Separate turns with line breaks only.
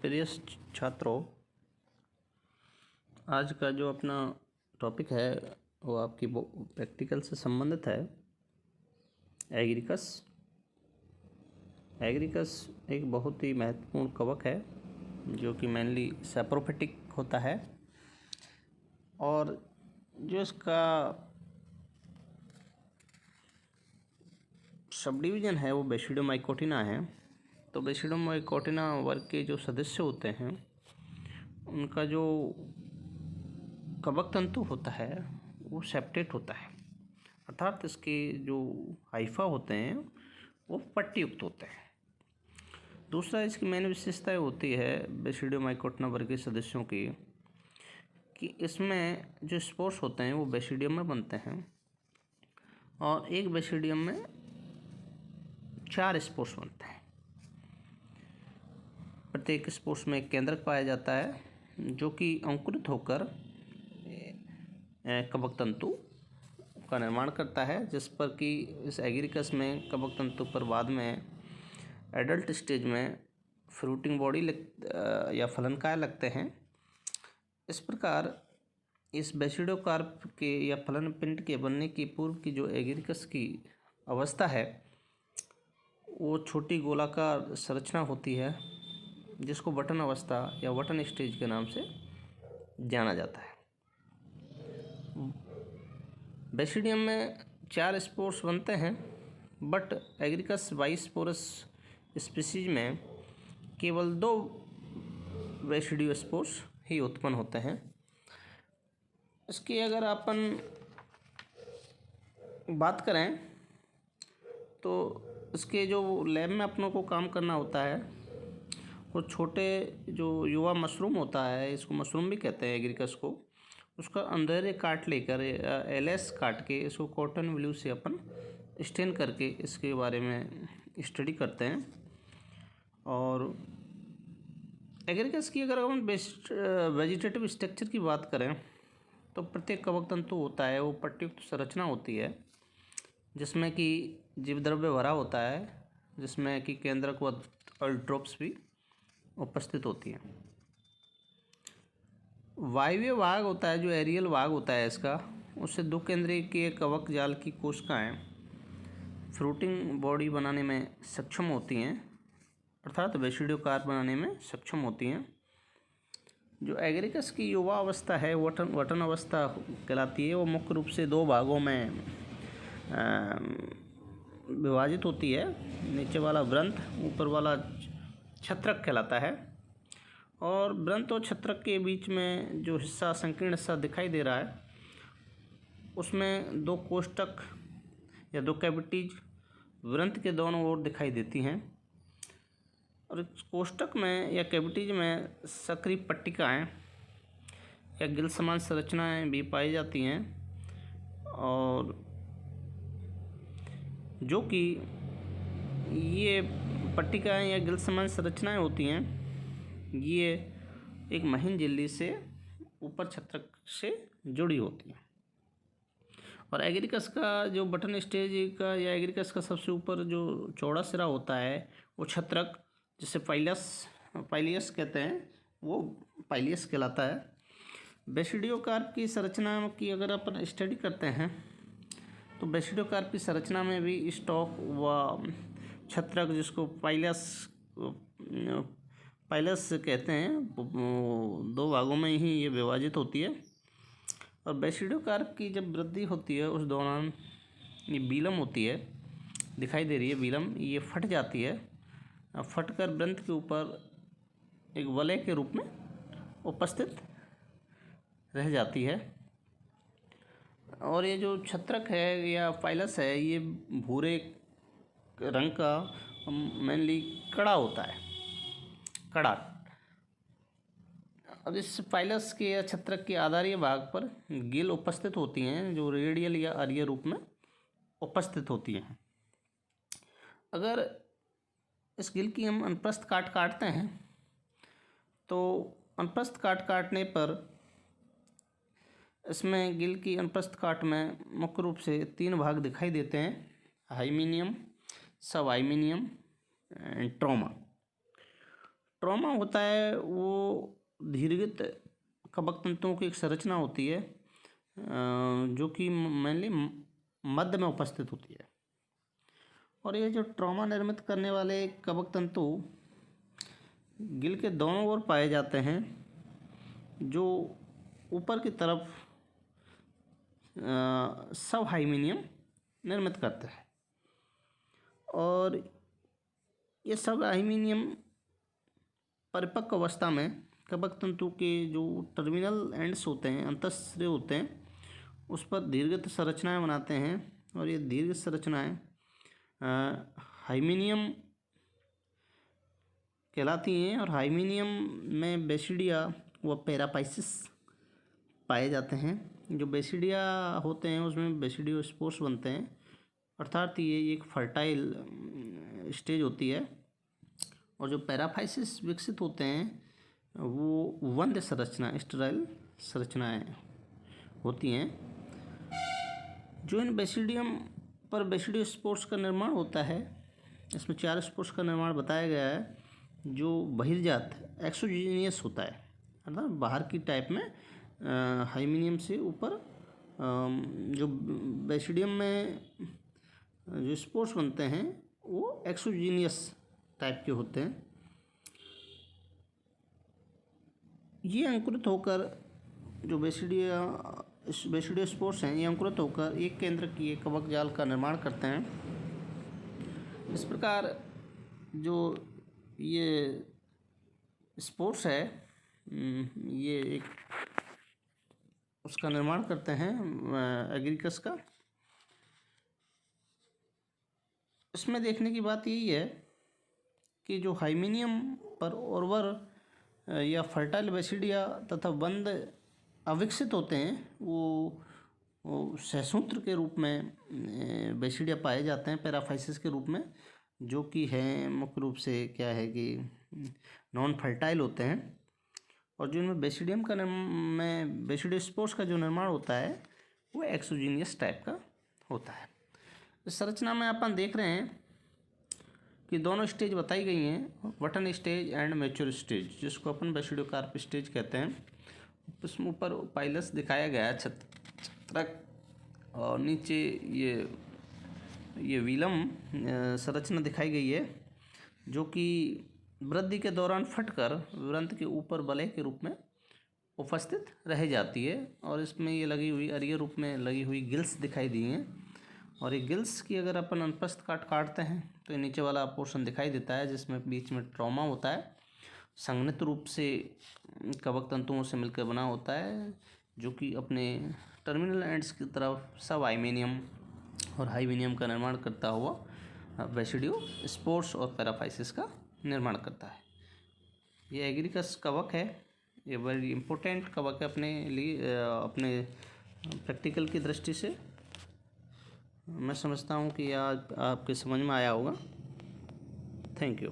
प्रिय छात्रों, आज का जो अपना टॉपिक है वो आपकी प्रैक्टिकल से संबंधित है। एग्रीकस एक बहुत ही महत्वपूर्ण कवक है जो कि मेनली सैप्रोफिटिक होता है और जो इसका सब डिवीज़न है वो बेसिडोमाइकोटिना है। तो बेसिडोमाइकोटिना वर्ग के जो सदस्य होते हैं उनका जो कवक तंतु होता है वो सेप्टेट होता है, अर्थात इसके जो हाइफा होते हैं वो पट्टीयुक्त होते हैं। दूसरा, इसकी मेन विशेषताएं होती है बेसिडियोमाइकोटिना वर्ग के सदस्यों की कि इसमें जो स्पोर्स होते हैं वो बेसिडियम में बनते हैं और एक बेसिडियम में 4 स्पोर्स बनते हैं। प्रत्येक स्पोर्स में एक केंद्रक पाया जाता है जो कि अंकुरित होकर कवक तंतु का निर्माण करता है, जिस पर कि इस एग्रीकस में कवक तंतु पर बाद में एडल्ट स्टेज में फ्रूटिंग बॉडी या फलनकाय लगते हैं। इस प्रकार इस बेसिडोकार्प के या फलन पिंड के बनने की पूर्व की जो एग्रीकस की अवस्था है वो छोटी गोलाकार संरचना होती है जिसको बटन अवस्था या बटन स्टेज के नाम से जाना जाता है। बेसिडियम में 4 स्पोर्स बनते हैं, बट एग्रीकस बाइस्पोरस स्पीसीज में केवल 2 बेसिडियो स्पोर्स ही उत्पन्न होते हैं। इसकी अगर अपन बात करें तो इसके जो लैब में अपनों को काम करना होता है वो छोटे जो युवा मशरूम होता है, इसको मशरूम भी कहते हैं एग्रीकस को, उसका अंदर काट लेकर एलएस काट के इसको कॉटन ब्लू से अपन स्टेन करके इसके बारे में स्टडी करते हैं। और एग्रीकस की अगर हम वेजिटेटिव स्ट्रक्चर की बात करें तो प्रत्येक कवक तंतु होता है वो पट्टीयुक्त संरचना होती है जिसमें कि जीवद्रव्य भरा होता है, जिसमें कि केंद्रक व अल्ट्रोप्स भी उपस्थित होती हैं। वायवीय भाग होता है जो एरियल भाग होता है इसका, उससे 2 केंद्रीय के कवक जाल की कोशिकाएं फ्रूटिंग बॉडी बनाने में सक्षम होती हैं, अर्थात बेसिडियोकार्प बनाने में सक्षम होती हैं। जो एग्रीकस की युवा अवस्था है वटन अवस्था कहलाती है। वो मुख्य रूप से 2 भागों में विभाजित होती है। नीचे वाला वृंत, ऊपर वाला छत्रक कहलाता है। और वृंत और छत्रक के बीच में जो हिस्सा संकीर्ण हिस्सा दिखाई दे रहा है उसमें 2 कोष्ठक या 2 कैविटीज वृंत के दोनों ओर दिखाई देती हैं। और इस कोष्ठक में या कैविटीज में सक्रिय पट्टिकाएँ या गिल समान संरचनाएँ भी पाई जाती हैं, और जो कि ये पट्टिकाएँ या गिल समान संरचनाएँ होती हैं ये एक महीन झिल्ली से ऊपर छत्रक से जुड़ी होती हैं। और एग्रीकस का जो बटन स्टेज का या एग्रीकस का सबसे ऊपर जो चौड़ा सिरा होता है वो छत्रक, जिसे पाइलियस कहते हैं, वो पाइलियस कहलाता है। बेसिडियोकार्प की संरचना की अगर अपन स्टडी करते हैं तो बेसिडियोकार्प की संरचना में भी स्टॉक व छत्रक, जिसको पाइलस कहते हैं, 2 भागों में ही ये विभाजित होती है। और बेसिडियोकार्प की जब वृद्धि होती है उस दौरान ये बीलम होती है, दिखाई दे रही है बीलम, ये फट जाती है। फटकर वृंत के ऊपर एक वलय के रूप में उपस्थित रह जाती है। और ये जो छत्रक है या पाइलस है ये भूरे रंग का मेनली कड़ा होता है, कड़ा। अब इस पाइलस के या छत्रक के आधारीय भाग पर गिल उपस्थित होती हैं जो रेडियल या अरीय रूप में उपस्थित होती हैं। अगर इस गिल की हम अनुप्रस्थ काटते हैं तो अनुप्रस्थ काटने पर इसमें गिल की अनुप्रस्थ काट में मुख्य रूप से 3 भाग दिखाई देते हैं: हाइमीनियम, सब हाइमीनियम एंड ट्रोमा। ट्रॉमा होता है वो दीर्घित कवक तंतुओं की एक संरचना होती है जो कि मेनली मध्य में उपस्थित होती है। और ये जो ट्रॉमा निर्मित करने वाले कवक तंतु गिल के दोनों ओर पाए जाते हैं, जो ऊपर की तरफ सब हाइमीनियम निर्मित करते हैं। और ये सब हाइमीनियम परिपक्व अवस्था में कवक तंतु के जो टर्मिनल एंड्स होते हैं, अंतःस्त्रे होते हैं, उस पर दीर्घित संरचनाएं बनाते हैं। और ये दीर्घ संरचनाएं हाइमीनियम कहलाती हैं। और हाइमीनियम में बेसिडिया व पैरापाइसिस पाए जाते हैं। जो बेसिडिया होते हैं उसमें बेसिडियोस्पोर्स बनते हैं, अर्थात ये एक फर्टाइल स्टेज होती है। और जो पैराफाइसिस विकसित होते हैं वो वंध्य संरचना, स्टेराइल संरचनाएं होती हैं। जो इन बेसिडियम पर बेसिडियोस्पोर्स का निर्माण होता है, इसमें 4 स्पोर्स का निर्माण बताया गया है, जो बहिर्जात एक्सोजीनियस होता है, अर्थात बाहर की टाइप में हाइमीनियम से ऊपर जो बेसिडियम में जो स्पोर्स बनते हैं वो एक्सोजीनियस टाइप के होते हैं। ये अंकुरित होकर जो बेसिडियोस्पोर्स हैं, ये अंकुरित होकर एक केंद्र की एक कवक जाल का निर्माण करते हैं। इस प्रकार जो ये स्पोर्स है ये एक उसका निर्माण करते हैं एग्रीकस का। इसमें देखने की बात यही है कि जो हाइमीनियम पर उर्वर या फर्टाइल बेसिडिया तथा बंद अविकसित होते हैं वो सहसूत्र के रूप में बेसिडिया पाए जाते हैं, पैराफाइसिस के रूप में, जो कि है मुख्य रूप से क्या है कि नॉन फर्टाइल होते हैं। और जो इनमें बेसिडियम का में बेसिडियोस्पोर्स का जो निर्माण होता है वो एक्सोजीनियस टाइप का होता है। इस संरचना में अपन देख रहे हैं कि दोनों स्टेज बताई गई हैं, button stage and mature stage, जिसको अपन बेसिडियोकार्प स्टेज कहते हैं। उसमें ऊपर पाइलस दिखाया गया है, छत्रक, और नीचे ये विलम संरचना दिखाई गई है, जो कि वृद्धि के दौरान फटकर वृंत के ऊपर बलय के रूप में उपस्थित रह जाती है। और इसमें ये लगी हुई अरिय रूप में लगी हुई गिल्स दिखाई दी हैं। और ये गिल्स की अगर अपन अनुप्रस्थ काटते हैं तो ये नीचे वाला पोर्शन दिखाई देता है, जिसमें बीच में ट्रॉमा होता है, संघनित रूप से कवक तंतुओं से मिलकर बना होता है, जो कि अपने टर्मिनल एंड्स की तरफ सब हाइमीनियम और हाइमीनियम का निर्माण करता हुआ बेसिडियोस्पोर्स और पैराफाइसिस का निर्माण करता है। ये एग्रीकस कवक है, ये बड़ी इम्पोर्टेंट कवक है अपने लिए, अपने प्रैक्टिकल की दृष्टि से। मैं समझता हूँ कि आज आपके समझ में आया होगा। Thank you.